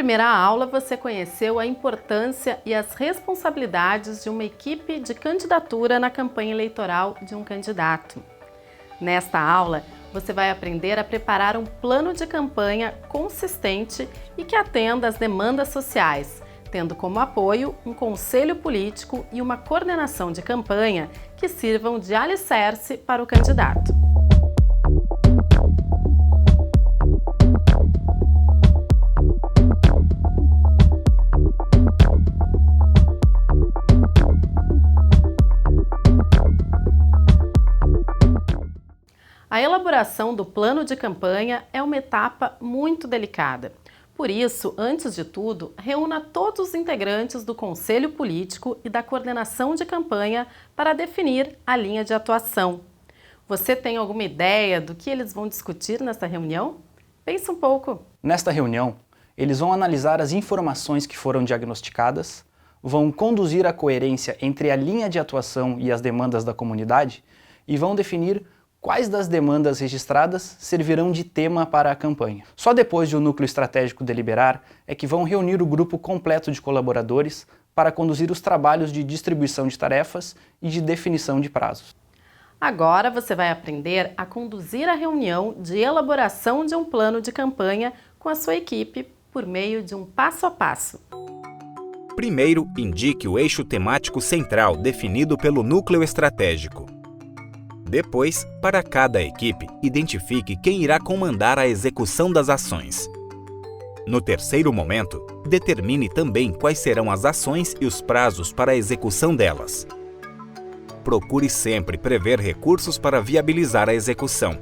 primeira aula, você conheceu a importância e as responsabilidades de uma equipe de candidatura na campanha eleitoral de um candidato. Nesta aula, você vai aprender a preparar um plano de campanha consistente e que atenda às demandas sociais, tendo como apoio um conselho político e uma coordenação de campanha que sirvam de alicerce para o candidato. A elaboração do plano de campanha é uma etapa muito delicada. Por isso, antes de tudo, reúna todos os integrantes do Conselho Político e da coordenação de campanha para definir a linha de atuação. Você tem alguma ideia do que eles vão discutir nesta reunião? Pense um pouco. Nesta reunião, eles vão analisar as informações que foram diagnosticadas, vão conduzir a coerência entre a linha de atuação e as demandas da comunidade e vão definir quais das demandas registradas servirão de tema para a campanha. Só depois de o núcleo estratégico deliberar é que vão reunir o grupo completo de colaboradores para conduzir os trabalhos de distribuição de tarefas e de definição de prazos. Agora você vai aprender a conduzir a reunião de elaboração de um plano de campanha com a sua equipe por meio de um passo a passo. Primeiro, indique o eixo temático central definido pelo núcleo estratégico. Depois, para cada equipe, identifique quem irá comandar a execução das ações. No terceiro momento, determine também quais serão as ações e os prazos para a execução delas. Procure sempre prever recursos para viabilizar a execução.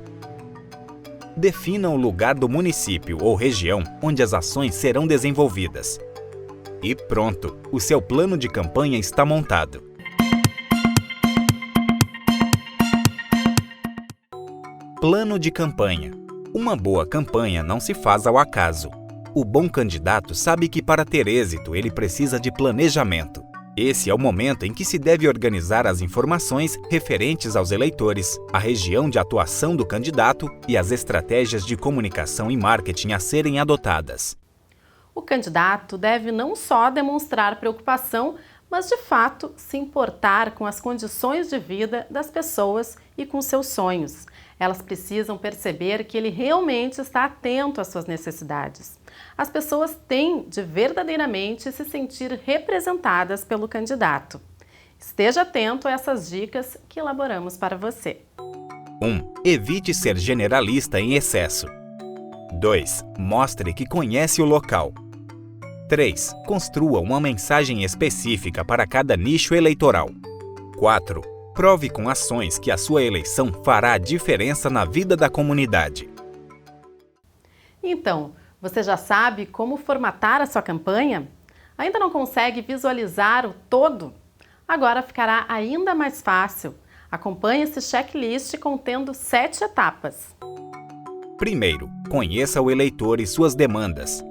Defina o lugar do município ou região onde as ações serão desenvolvidas. E pronto, o seu plano de campanha está montado. Plano de campanha. Uma boa campanha não se faz ao acaso. O bom candidato sabe que para ter êxito ele precisa de planejamento. Esse é o momento em que se deve organizar as informações referentes aos eleitores, a região de atuação do candidato e as estratégias de comunicação e marketing a serem adotadas. O candidato deve não só demonstrar preocupação, mas de fato se importar com as condições de vida das pessoas e com seus sonhos. Elas precisam perceber que ele realmente está atento às suas necessidades. As pessoas têm de verdadeiramente se sentir representadas pelo candidato. Esteja atento a essas dicas que elaboramos para você. 1. Evite ser generalista em excesso. 2. Mostre que conhece o local. 3. Construa uma mensagem específica para cada nicho eleitoral. 4. Prove com ações que a sua eleição fará a diferença na vida da comunidade. Então, você já sabe como formatar a sua campanha? Ainda não consegue visualizar o todo? Agora ficará ainda mais fácil. Acompanhe esse checklist contendo 7 etapas. Primeiro, conheça o eleitor e suas demandas.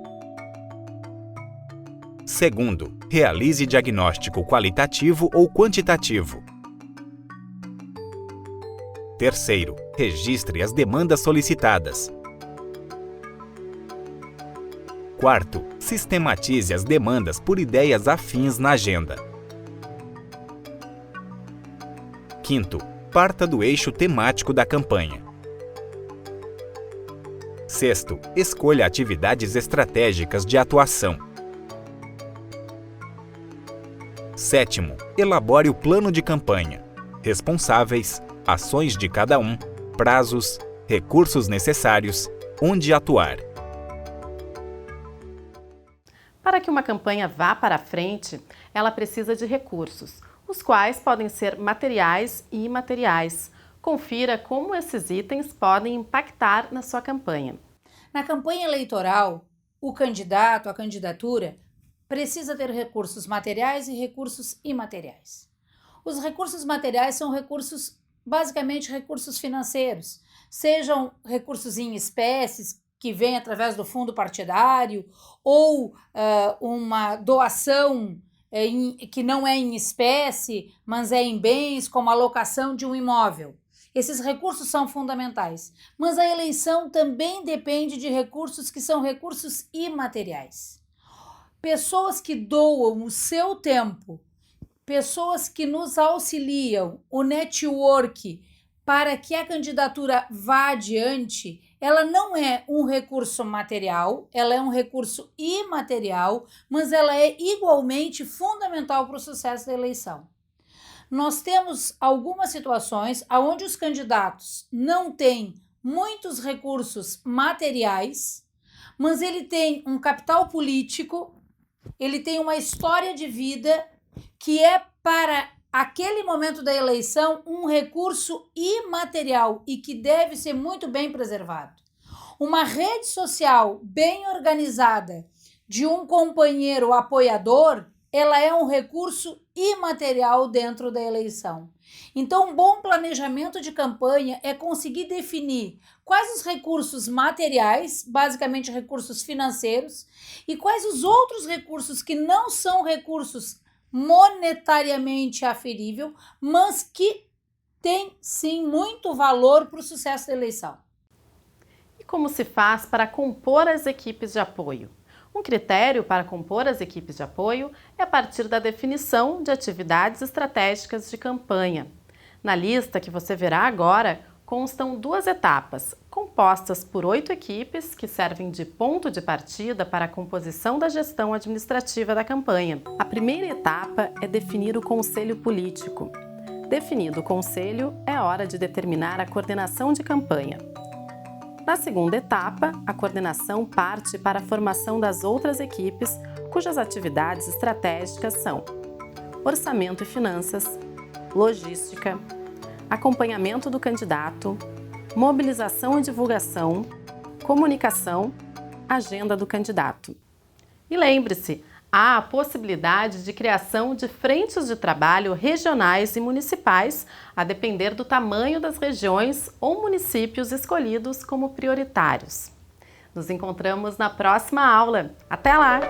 Segundo, realize diagnóstico qualitativo ou quantitativo. Terceiro, registre as demandas solicitadas. Quarto, sistematize as demandas por ideias afins na agenda. Quinto, parta do eixo temático da campanha. Sexto, escolha atividades estratégicas de atuação. Sétimo, elabore o plano de campanha. Responsáveis, ações de cada um, prazos, recursos necessários, onde atuar. Para que uma campanha vá para frente, ela precisa de recursos, os quais podem ser materiais e imateriais. Confira como esses itens podem impactar na sua campanha. Na campanha eleitoral, o candidato, a candidatura, precisa ter recursos materiais e recursos imateriais. Os recursos materiais são basicamente recursos financeiros, sejam recursos em espécies, que vêm através do fundo partidário, ou uma doação que não é em espécie, mas é em bens, como a locação de um imóvel. Esses recursos são fundamentais, mas a eleição também depende de recursos que são recursos imateriais. pessoas que doam o seu tempo, pessoas que nos auxiliam, o network, para que a candidatura vá adiante, ela não é um recurso material, ela é um recurso imaterial, mas ela é igualmente fundamental para o sucesso da eleição. Nós temos algumas situações onde os candidatos não têm muitos recursos materiais, mas ele tem um capital político, ele tem uma história de vida que é para aquele momento da eleição um recurso imaterial e que deve ser muito bem preservado. Uma rede social bem organizada de um companheiro apoiador, ela é um recurso imaterial dentro da eleição. Então, um bom planejamento de campanha é conseguir definir quais os recursos materiais, basicamente recursos financeiros, e quais os outros recursos que não são recursos monetariamente aferível, mas que têm sim muito valor para o sucesso da eleição. E como se faz para compor as equipes de apoio? Um critério para compor as equipes de apoio é a partir da definição de atividades estratégicas de campanha. Na lista que você verá agora, constam 2 etapas, compostas por 8 equipes que servem de ponto de partida para a composição da gestão administrativa da campanha. A primeira etapa é definir o conselho político. Definido o conselho, é hora de determinar a coordenação de campanha. Na segunda etapa, a coordenação parte para a formação das outras equipes, cujas atividades estratégicas são orçamento e finanças, logística, acompanhamento do candidato, mobilização e divulgação, comunicação, agenda do candidato. E lembre-se, há a possibilidade de criação de frentes de trabalho regionais e municipais, a depender do tamanho das regiões ou municípios escolhidos como prioritários. Nos encontramos na próxima aula. Até lá!